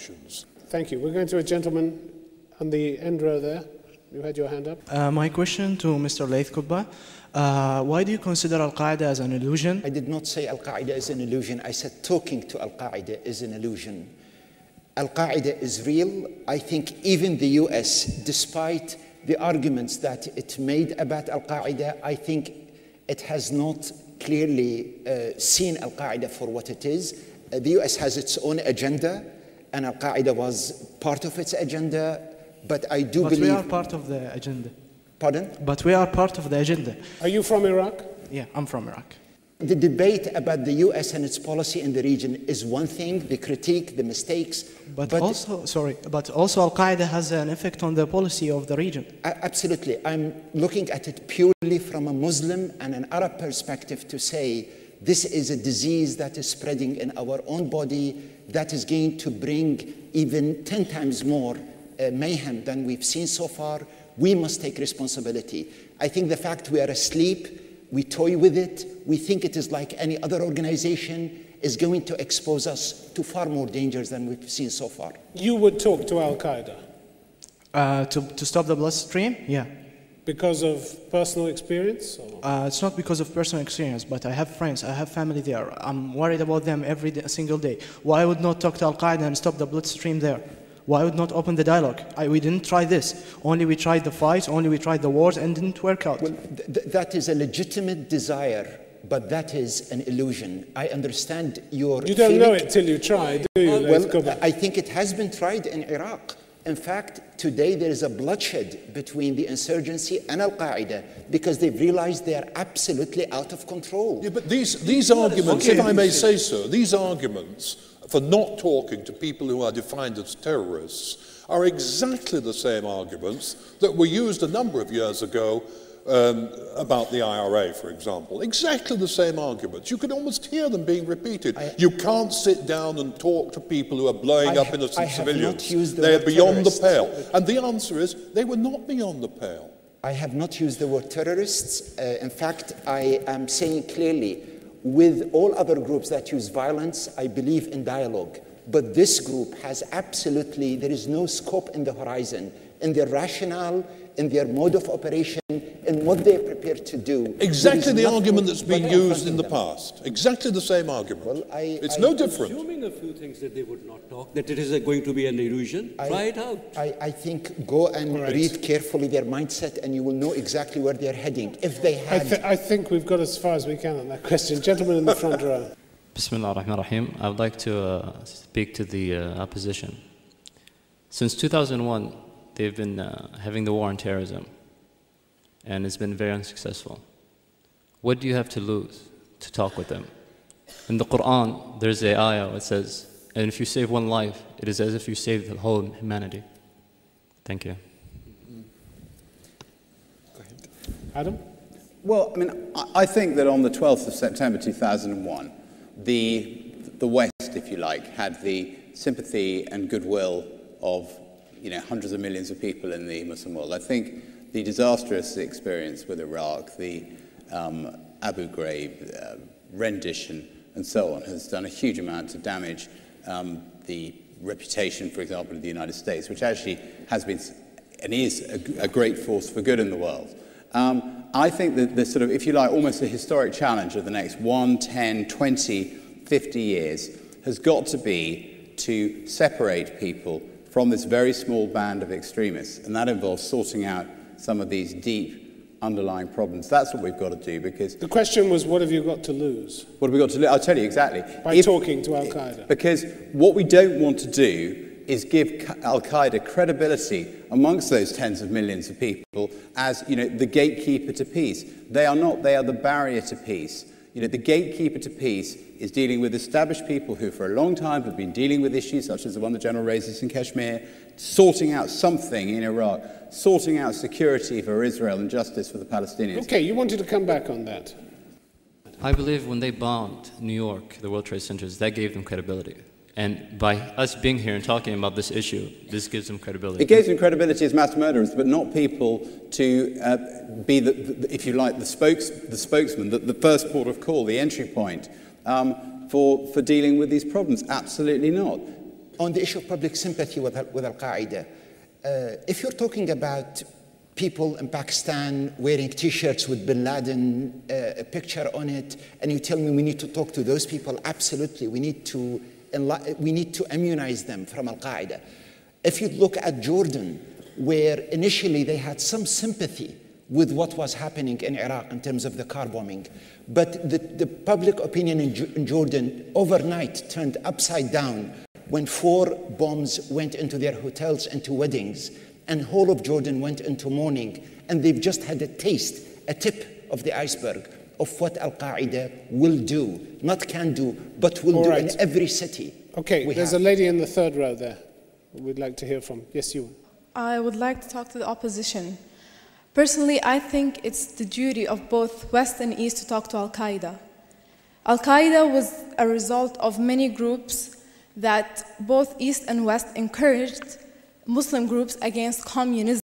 options. Thank you. We're going to a gentleman on the end row there. You had your hand up. My question to Mr. Laith Kubba. Why do you consider Al-Qaeda as an illusion? I did not say Al-Qaeda is an illusion. I said talking to Al-Qaeda is an illusion. Al-Qaeda is real. I think even the US, despite the arguments that it made about Al-Qaeda, I think it has not clearly seen Al-Qaeda for what it is. The US has its own agenda, and Al-Qaeda was part of its agenda, but I do believe... But we are part of the agenda. Pardon? But we are part of the agenda. Are you from Iraq? Yeah, I'm from Iraq. The debate about the US and its policy in the region is one thing, the critique, the mistakes. But also Al-Qaeda has an effect on the policy of the region. Absolutely. I'm looking at it purely from a Muslim and an Arab perspective to say this is a disease that is spreading in our own body that is going to bring even 10 times more mayhem than we've seen so far. We must take responsibility. I think the fact we are asleep, we toy with it, we think it is like any other organization, is going to expose us to far more dangers than we've seen so far. You would talk to Al-Qaeda? To stop the bloodstream? Yeah. Because of personal experience? It's not because of personal experience, but I have friends, I have family there. I'm worried about them every single day. Why would not talk to Al-Qaeda and stop the bloodstream there? Why would not open the dialogue? We didn't try this. Only we tried the fights, only we tried the wars, and didn't work out. Well, that is a legitimate desire, but that is an illusion. I understand your You don't know it till you try, do you? Well, I think it has been tried in Iraq. In fact, today there is a bloodshed between the insurgency and Al-Qaeda because they've realized they are absolutely out of control. Yeah, but these arguments, if I may say so, these arguments for not talking to people who are defined as terrorists are exactly the same arguments that were used a number of years ago about the IRA, for example. Exactly the same arguments. You can almost hear them being repeated. You can't sit down and talk to people who are blowing up innocent civilians. They are beyond the pale. And the answer is, they were not beyond the pale. I have not used the word terrorists. In fact, I am saying clearly, with all other groups that use violence, I believe in dialogue. But this group has absolutely, there is no scope in the horizon, in their rationale, in their mode of operation, in what they're prepared to do. Exactly the argument that's been used in the past. Exactly the same argument. Well, it's no different. Assuming a few things that they would not talk, that it is going to be an illusion, try it out. I think go and read carefully their mindset and you will know exactly where they're heading. If they had... I think we've got as far as we can on that question. Gentleman in the front row. Bismillah ar-Rahman ar-Rahim. I would like to speak to the opposition. Since 2001, they've been having the war on terrorism, and it's been very unsuccessful. What do you have to lose to talk with them? In the Quran, there's an ayah that says, and if you save one life, it is as if you saved the whole humanity. Thank you. Go ahead. Adam? Well, I mean, I think that on the 12th of September 2001, the West, if you like, had the sympathy and goodwill of hundreds of millions of people in the Muslim world. I think the disastrous experience with Iraq, the Abu Ghraib rendition, and so on, has done a huge amount to damage the reputation, for example, of the United States, which actually has been and is a great force for good in the world. I think that the sort of, if you like, almost a historic challenge of the next 1, 10, 20, 50 years has got to be to separate people from this very small band of extremists, and that involves sorting out some of these deep underlying problems. That's what we've got to do, because... The question was, what have you got to lose? What have we got to lose? I'll tell you exactly. By talking to Al-Qaeda. Because what we don't want to do is give Al-Qaeda credibility amongst those tens of millions of people as, the gatekeeper to peace. They are not, they are the barrier to peace. The gatekeeper to peace is dealing with established people who for a long time have been dealing with issues such as the one the General raises in Kashmir, sorting out something in Iraq, sorting out security for Israel and justice for the Palestinians. Okay, you wanted to come back on that. I believe when they bombed New York, the World Trade Centers, that gave them credibility. And by us being here and talking about this issue, this gives them credibility. It gives them credibility as mass murderers, but not people to be, if you like, the spokesman, the first port of call, the entry point for dealing with these problems. Absolutely not. on the issue of public sympathy with Al-Qaeda, if you're talking about people in Pakistan wearing T-shirts with Bin Laden a picture on it, and you tell me we need to talk to those people, absolutely, we need to immunize them from Al-Qaeda. If you look at Jordan, where initially they had some sympathy with what was happening in Iraq in terms of the car bombing, but the public opinion in Jordan overnight turned upside down when 4 bombs went into their hotels, into weddings, and whole of Jordan went into mourning, and they've just had a taste, a tip of the iceberg of what Al-Qaeda will do, not can do, but will do in every city. Okay, there's a lady in the 3rd row there we'd like to hear from. Yes, you. I would like to talk to the opposition. Personally, I think it's the duty of both West and East to talk to Al-Qaeda. Al-Qaeda was a result of many groups that both East and West encouraged Muslim groups against communism.